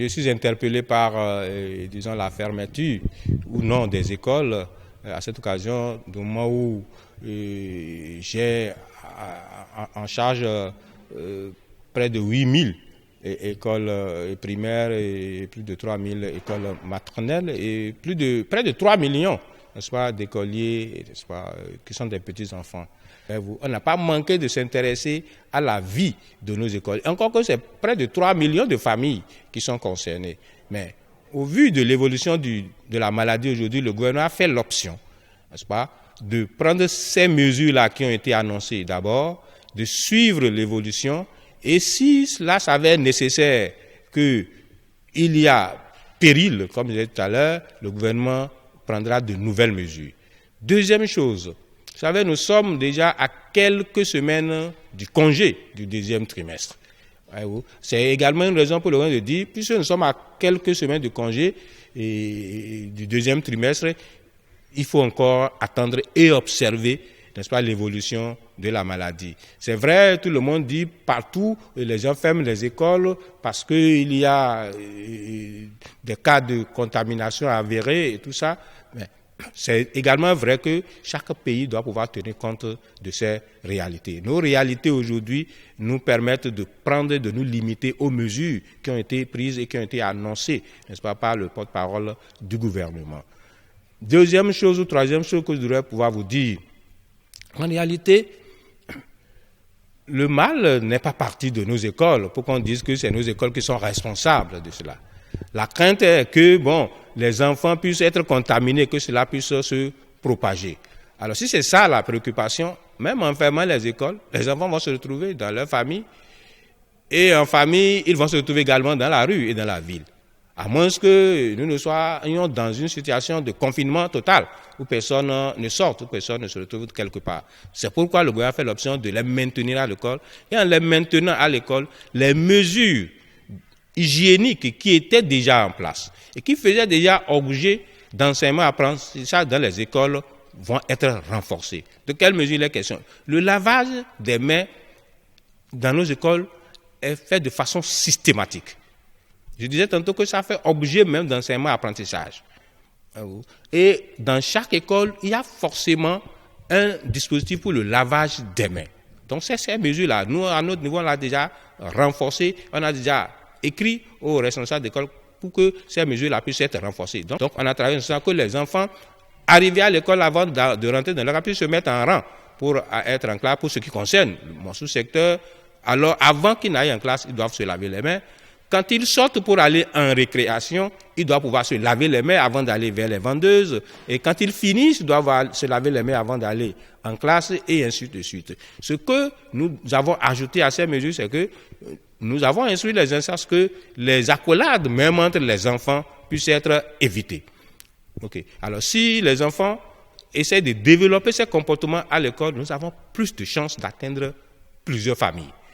Je suis interpellé par, disons, la fermeture ou non des écoles à cette occasion, du moment où j'ai en charge près de 8000 écoles primaires et plus de 3000 écoles maternelles et près de 3 millions, n'est-ce pas, d'écoliers, n'est-ce pas, qui sont des petits-enfants. On n'a pas manqué de s'intéresser à la vie de nos écoles. Encore que c'est près de 3 millions de familles qui sont concernées. Mais au vu de l'évolution de la maladie aujourd'hui, le gouvernement a fait l'option, n'est-ce pas, de prendre ces mesures-là qui ont été annoncées d'abord, de suivre l'évolution, et si cela s'avère nécessaire qu'il y a péril, comme je disais tout à l'heure, le gouvernement prendra de nouvelles mesures. Deuxième chose, vous savez, nous sommes déjà à quelques semaines du congé du deuxième trimestre. C'est également une raison pour le gouvernement de dire, puisque nous sommes à quelques semaines du congé du deuxième trimestre, il faut encore attendre et observer, n'est-ce pas, l'évolution de la maladie. C'est vrai, tout le monde dit partout, les gens ferment les écoles parce qu'il y a des cas de contamination avérés et tout ça. Mais c'est également vrai que chaque pays doit pouvoir tenir compte de ces réalités. Nos réalités aujourd'hui nous permettent de nous limiter aux mesures qui ont été prises et qui ont été annoncées, n'est-ce pas, par le porte-parole du gouvernement. Deuxième chose ou troisième chose que je devrais pouvoir vous dire, en réalité, le mal n'est pas parti de nos écoles pour qu'on dise que c'est nos écoles qui sont responsables de cela. La crainte est que, les enfants puissent être contaminés, que cela puisse se propager. Alors si c'est ça la préoccupation, même en fermant les écoles, les enfants vont se retrouver dans leur famille et en famille, ils vont se retrouver également dans la rue et dans la ville. À moins que nous ne soyons dans une situation de confinement total, où personne ne sort, où personne ne se retrouve quelque part. C'est pourquoi le gouvernement a fait l'option de les maintenir à l'école. Et en les maintenant à l'école, les mesures hygiéniques qui étaient déjà en place et qui faisaient déjà objet d'enseignement apprentissage dans les écoles vont être renforcées. De quelles mesures il est question? Le lavage des mains dans nos écoles est fait de façon systématique. Je disais tantôt que ça fait objet même d'enseignement apprentissage. Et dans chaque école, il y a forcément un dispositif pour le lavage des mains. Donc c'est ces mesures-là. Nous, à notre niveau, on l'a déjà renforcé, on a déjà écrit aux responsables d'école pour que ces mesures-là puissent être renforcées. Donc on a travaillé sur ça, que les enfants arrivés à l'école avant de rentrer dans leur puissent se mettre en rang pour être en classe pour ce qui concerne mon sous-secteur. Alors avant qu'ils n'aillent en classe, ils doivent se laver les mains. Quand ils sortent pour aller en récréation, ils doivent pouvoir se laver les mains avant d'aller vers les vendeuses. Et quand ils finissent, ils doivent se laver les mains avant d'aller en classe et ainsi de suite. Ce que nous avons ajouté à ces mesures, c'est que nous avons instruit les instances que les accolades, même entre les enfants, puissent être évitées. Alors si les enfants essaient de développer ces comportements à l'école, nous avons plus de chances d'atteindre plusieurs familles.